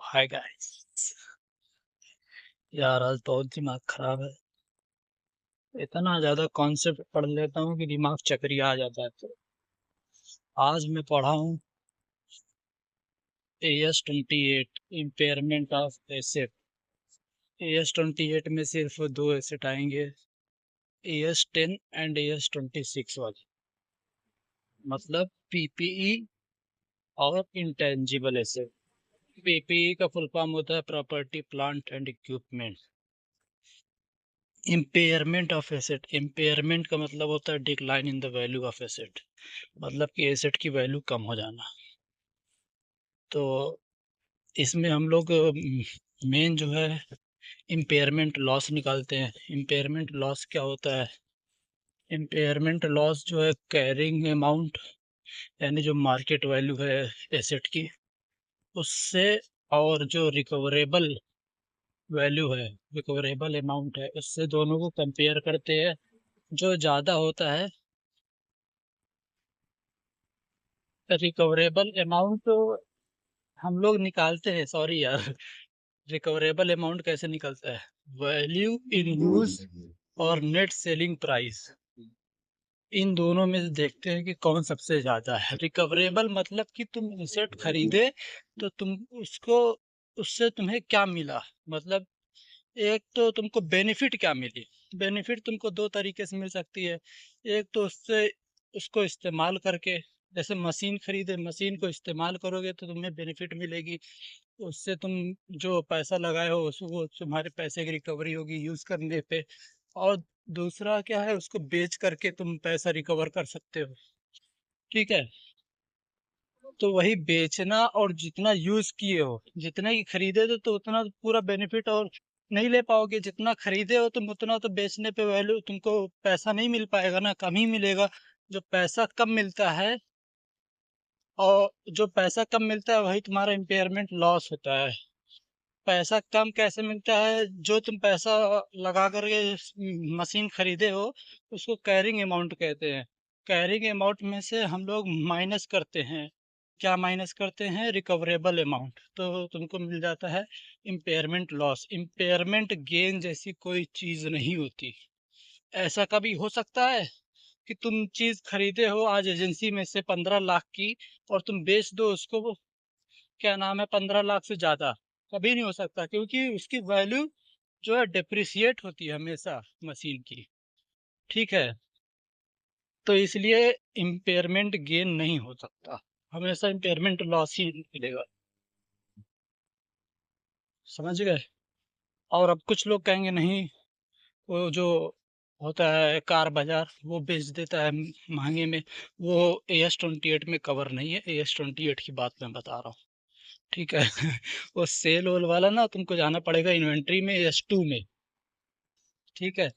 Hi guys. यार आज बहुत दिमाग खराब है। इतना ज्यादा कॉन्सेप्ट पढ़ लेता हूँ कि दिमाग चकरिया आ जाता है। तो आज मैं पढ़ा हूँ AS28 impairment of asset. AS28 में सिर्फ दो एसेट आएंगे, AS10 एंड AS26 वाली, मतलब PPE और इंटेंजिबल एसेट। PPE का फुल फॉर्म होता है property plant and equipment. Impairment of asset, impairment का मतलब होता है decline in the value of asset, मतलब कि एसेट की वैल्यू कम हो जाना। तो इसमें हम लोग मेन जो है इम्पेयरमेंट लॉस निकालते हैं। इम्पेयरमेंट लॉस क्या होता है? इम्पेयरमेंट लॉस जो है कैरिंग अमाउंट, यानी जो मार्केट वैल्यू है एसेट की, उससे और जो रिकवरेबल वैल्यू है, रिकवरेबल अमाउंट है, उससे दोनों को कंपेयर करते हैं। जो ज़्यादा होता है रिकवरेबल अमाउंट, हम लोग निकालते हैं, सॉरी यार। रिकवरेबल अमाउंट कैसे निकलता है? वैल्यू इन यूज और नेट सेलिंग प्राइस, इन दोनों में से देखते हैं कि कौन सबसे ज्यादा है। रिकवरेबल मतलब कि तुम एसेट खरीदे तो तुम उसको, उससे तुम्हें क्या मिला, मतलब एक तो तुमको बेनिफिट क्या मिली। बेनिफिट तुमको दो तरीके से मिल सकती है। एक तो उससे, उसको इस्तेमाल करके, जैसे मशीन खरीदे, मशीन को इस्तेमाल करोगे तो तुम्हें बेनिफिट मिलेगी, उससे तुम जो पैसा लगाए हो वो तुम्हारे पैसे की रिकवरी होगी यूज करने पे। और दूसरा क्या है, उसको बेच करके तुम पैसा रिकवर कर सकते हो। ठीक है, तो वही बेचना, और जितना यूज किए हो, जितने की खरीदे थे तो उतना तो पूरा बेनिफिट और नहीं ले पाओगे। जितना खरीदे हो तुम उतना तो बेचने पे वैल्यू तुमको पैसा नहीं मिल पाएगा ना, कम ही मिलेगा। जो पैसा कम मिलता है, और जो पैसा कम मिलता है वही तुम्हारा इम्पेयरमेंट लॉस होता है। पैसा कम कैसे मिलता है? जो तुम पैसा लगा करके मशीन खरीदे हो, उसको कैरिंग अमाउंट कहते हैं। कैरिंग अमाउंट में से हम लोग माइनस करते हैं। क्या माइनस करते हैं? रिकवरेबल अमाउंट, तो तुमको मिल जाता है इम्पेयरमेंट लॉस। इम्पेयरमेंट गेन जैसी कोई चीज नहीं होती। ऐसा कभी हो सकता है कि तुम चीज खरीदे हो आज एजेंसी में से 15 लाख की, और तुम बेच दो उसको, क्या नाम है, 15 लाख से ज्यादा? कभी नहीं हो सकता, क्योंकि उसकी वैल्यू जो है डिप्रिसिएट होती है हमेशा मशीन की। ठीक है, तो इसलिए इम्पेयरमेंट गेन नहीं हो सकता, हमेशा इम्पेयरमेंट लॉस ही मिलेगा। समझ गए? और अब कुछ लोग कहेंगे नहीं, वो जो होता है कार बाजार, वो बेच देता है महंगे में, वो AS28 में कवर नहीं है। AS28 की बात मैं बता रहा हूँ। ठीक है। वो सेल होल वाला ना, तुमको जाना पड़ेगा इन्वेंट्री में, S2 में। ठीक है,